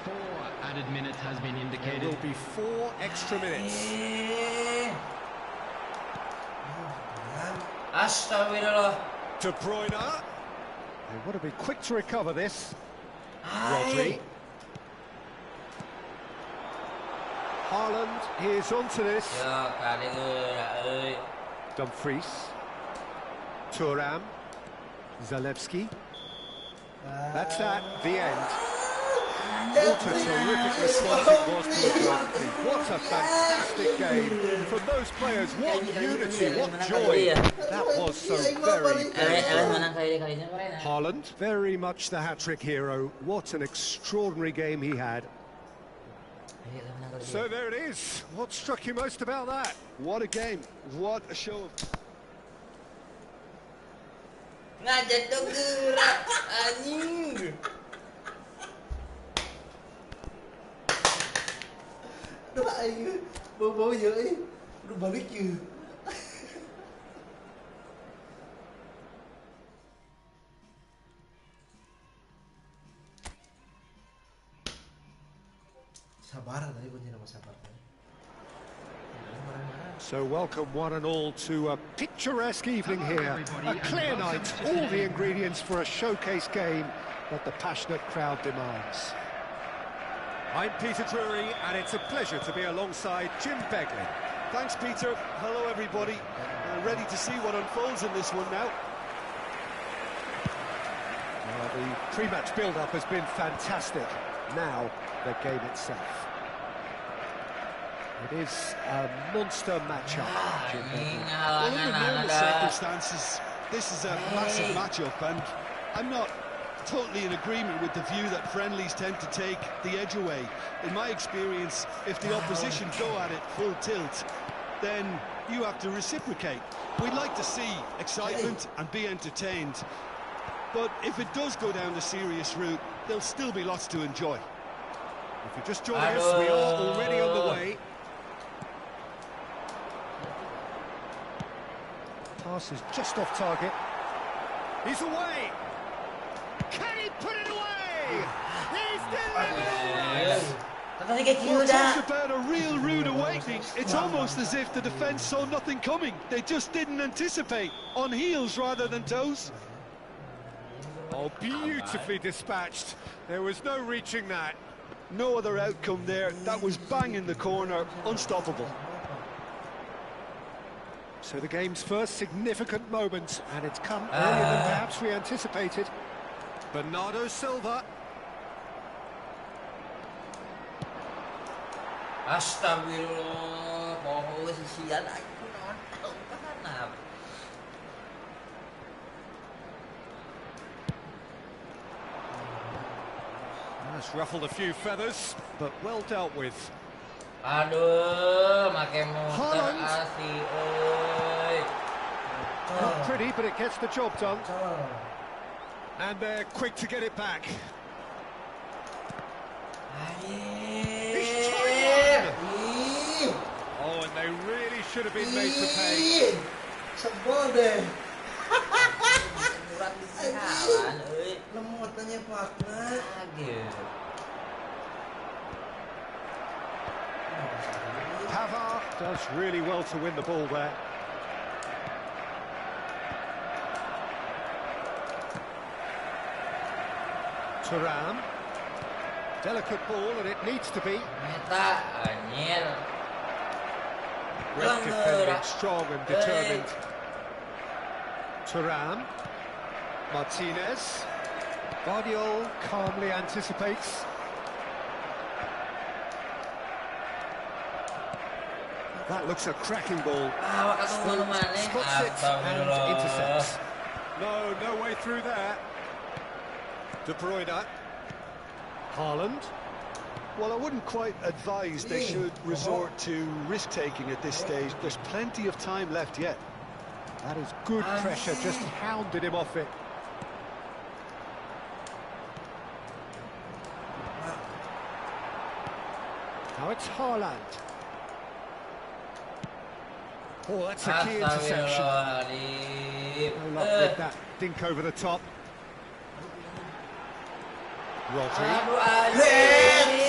4 added minutes has been indicated. There will be 4 extra minutes. De Bruyne. They want to be quick to recover this. Rodri. Haaland, he is onto this. Dumfries. Thuram. Zalewski. That's that, the end. What a terrific response it was to the penalty. What a fantastic game from those players. What unity, what joy. That was so very good. Haaland, very much the hat-trick hero. What an extraordinary game he had. So there it is. What struck you most about that? What a game. What a show of... Ngajak dong gerak, anjing. Đó anh bố giờ ấy, bà biết chưa? Sabaran tadi kunci nama sabar. So welcome one and all to a picturesque evening here. A clear night, all the ingredients for a showcase game that the passionate crowd demands. I'm Peter Drury, and it's a pleasure to be alongside Jim Begley. Thanks, Peter. Hello, everybody. Ready to see what unfolds in this one now. The pre-match build-up has been fantastic. Now, the game itself. It is a monster matchup, Jim Begley. Well, under normal circumstances, this is a massive matchup, and I'm not totally in agreement with the view that friendlies tend to take the edge away. In my experience, if the opposition go at it full tilt, then you have to reciprocate. We'd like to see excitement and be entertained, but if it does go down the serious route, there'll still be lots to enjoy. If you're just joining us, we are already on the way. Pass is just off target. He's away. Can he put it away? He's delivered! Well, talk about a real rude awakening. It's almost as if the defence saw nothing coming. They just didn't anticipate. On heels rather than toes. Oh, beautifully dispatched. There was no reaching that. No other outcome there. That was bang in the corner. Unstoppable. So the game's first significant moment, and it's come earlier than perhaps we anticipated. Bernardo Silva. Astagfirullah, poho sisian aku nonton. Has ruffled a few feathers, but well dealt with. Aduh, make muter Haaland. Asi, oi. Not pretty, but it gets the job done. And they're quick to get it back. He's tried one. Oh, and they really should have been made to pay. Sebel deh. Kurang disialan, oi. Lemutannya partner. Aduh. Pavard does really well to win the ball there. Thuram. Delicate ball, and it needs to be. Meta, anjir. Great defending, strong and determined. Thuram. Martinez. Guardiola calmly anticipates. That looks a cracking ball. Ah, ketemu mana? Spots it and Astagfirullah. intercepts. No way through there. De Bruyne. Haaland. Well, I wouldn't quite advise they should resort to risk-taking at this stage. There's plenty of time left yet. That is good pressure, just hounded him off it. Now it's Haaland. Oh, that's a key interception. Astagfirullahaladzim. No luck with that dink over the top. Rodri. Aduh, anjir.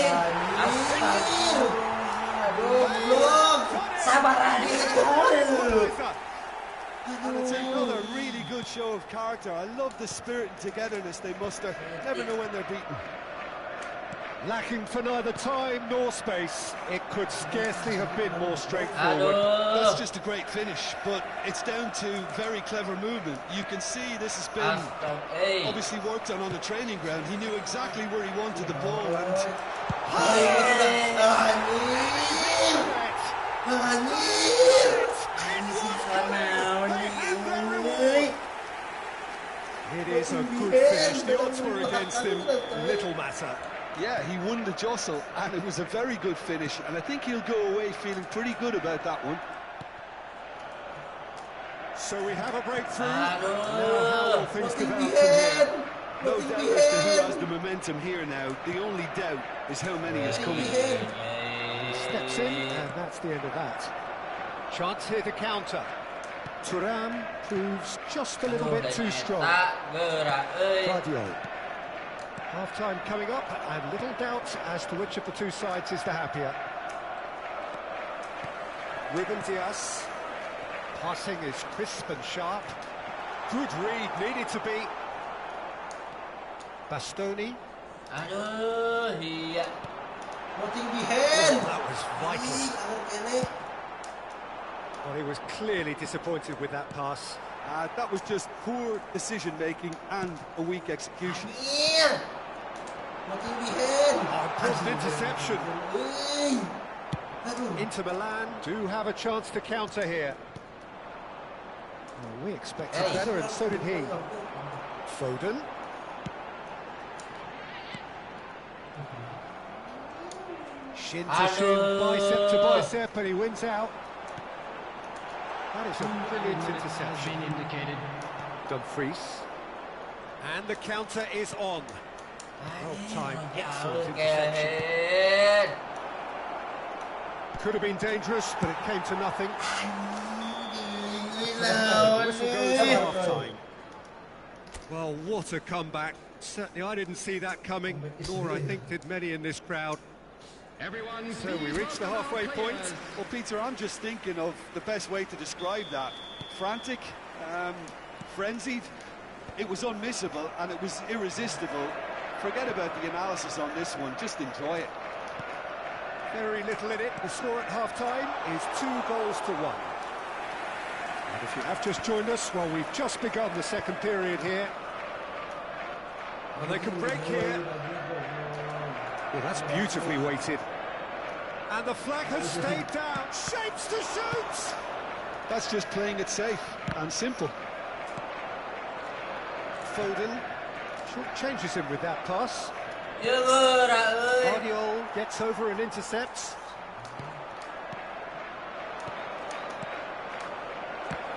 Belum. Sabar aja. And it's another really good show of character. I love the spirit and togetherness they muster. Never know when they're beaten. Lacking for neither time nor space. It could scarcely have been more straightforward. Aduh. That's just a great finish, but it's down to very clever movement. You can see this has been obviously worked on the training ground. He knew exactly where he wanted the ball, and It is a good finish. The odds were against him. Little matter. yeah, he won the jostle, and it was a very good finish, and I think he'll go away feeling pretty good about that one. So we have a breakthrough. Aduh. Now how will things develop from here? No doubt as to who has the momentum here now. The only doubt is how many is coming. Steps in, and that's the end of that. Chance here to counter. Thuram proves just a little bit too strong. Tak gerak, oi. Guardiola. Half-time coming up, and little doubt as to which of the two sides is the happier. Ruben Dias. Passing is crisp and sharp. Good read, needed to be. Bastoni. Aduh, iya. Voting behind. Oh, that was vital. Well, he was clearly disappointed with that pass. That was just poor decision-making and a weak execution. Iya. Voting behind. Oh, important interception. Aduh. Inter Milan do have a chance to counter here. Well, we expected better, and so did he. Foden. Shin to shin, bicep to bicep, and he wins out. That is a brilliant Has interception. been indicated. Dumfries. And the counter is on. Well timed, excellent Jauh ke interception. ahead. Could have been dangerous, but it came to nothing. The whistle goes for half-time. Well, what a comeback. Certainly I didn't see that coming, nor I think did many in this crowd. Everyone, So we reached the halfway point. Well, Peter, I'm just thinking of the best way to describe that. Frantic, frenzied. It was unmissable and it was irresistible. Forget about the analysis on this one, just enjoy it. Very little in it. The score at half-time is 2-1. And if you have just joined us, well, we've just begun the second period here. And they can break here. Well, that's beautifully weighted. And the flag has stayed down. Shapes to shoot! That's just playing it safe and simple. Foden changes him with that pass. Ya gerak euy. Guardiola gets over and intercepts.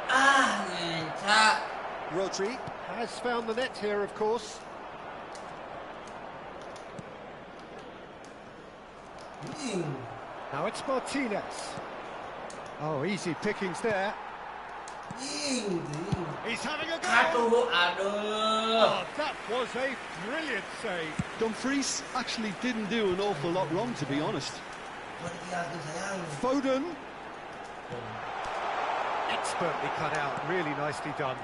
Ngencak. Rodri has found the net here, of course. Now it's Martinez. Oh, easy pickings there. He's having a go. Aduh. Oh, that was a brilliant save. Dumfries actually didn't do an awful lot wrong, to be honest. Foden. Expertly cut out, really nicely done.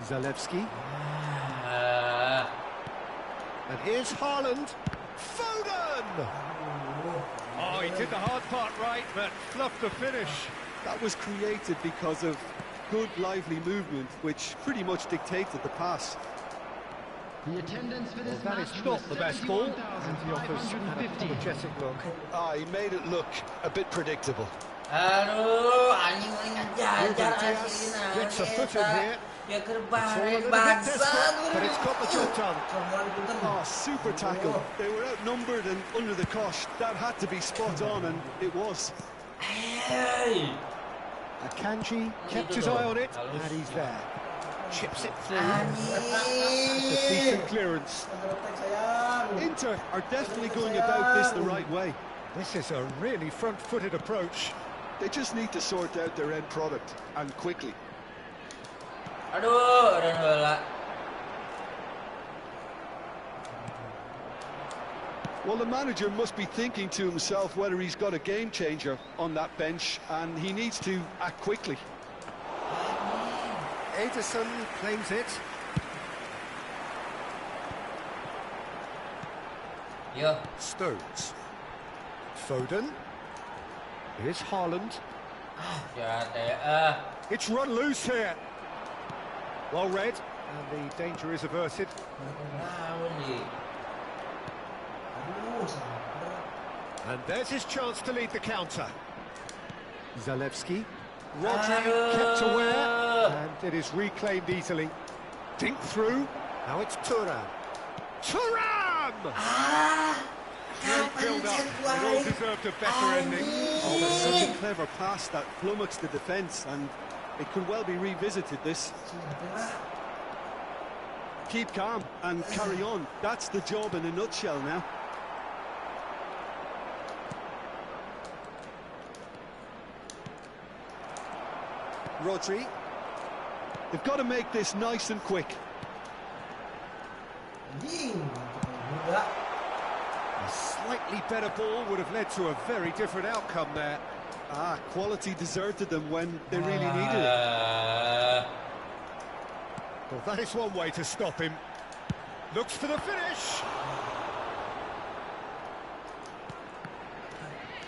Zalewski. And here's Haaland. Foden! Oh, he did the hard part right, but fluffed the finish. That was created because of good, lively movement, which pretty much dictated the pass. The attendance for this That match is was not the best ball. And he offers an 71,550. apologetic look. He made it look a bit predictable. Aduh, anjing jajar asli nah. Gets a foot in here. Ya It's all a kerbang little bit bangsa desperate, but it's got the job done. Oh, super tackle. They were outnumbered and under the cosh. That had to be spot on, and it was. Hey. Akanji kept his eye on it, and he's there. Chips it through. Anjing. A decent clearance. Inter are definitely going about this the right way. This is a really front-footed approach. They just need to sort out their end product, and quickly. Aduh, dan bola. Well, the manager must be thinking to himself whether he's got a game changer on that bench, and he needs to act quickly. Ederson claims it. Yo. Stones. Foden. Here's Haaland. Jahat It's run loose here. Well read, and the danger is averted. And there's his chance to lead the counter. Zalewski. Rodri kept aware, and it is reclaimed easily. Dink through. Now it's Thuram. Thuram! Great build-up. It all deserved a better ending. Oh, that's such a clever pass that flummoxed the defence, and it could well be revisited, this. Keep calm and carry on. That's the job in a nutshell now. Rodri. They've got to make this nice and quick. A slightly better ball would have led to a very different outcome there. Quality deserted them when they really needed it. Well, that is one way to stop him. Looks for the finish.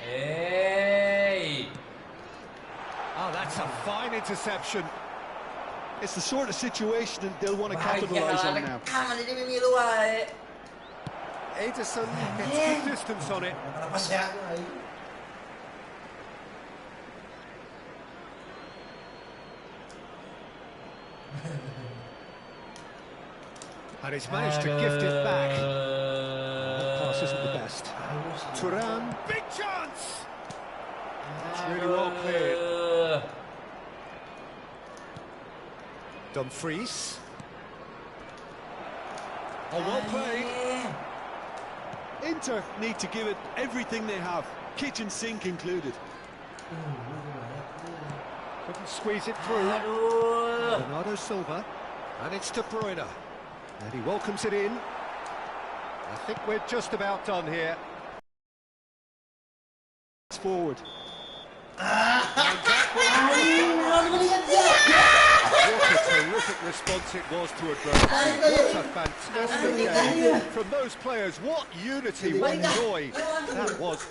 Hey. Oh, that's a fine interception. It's the sort of situation that they'll want to capitalise on now. Ederson gets good distance on it. And he's managed to gift it back. That pass isn't the best. Thuram, big chance! That's really well cleared. Dumfries. Oh, well played. Inter need to give it everything they have, kitchen sink included. Couldn't squeeze it through. Bernardo Silva. And it's De Bruyne. And he welcomes it in. I think we're just about done here. It's forward. What a terrific response it was to adversity. What a fantastic game from those players. What unity, what joy that was.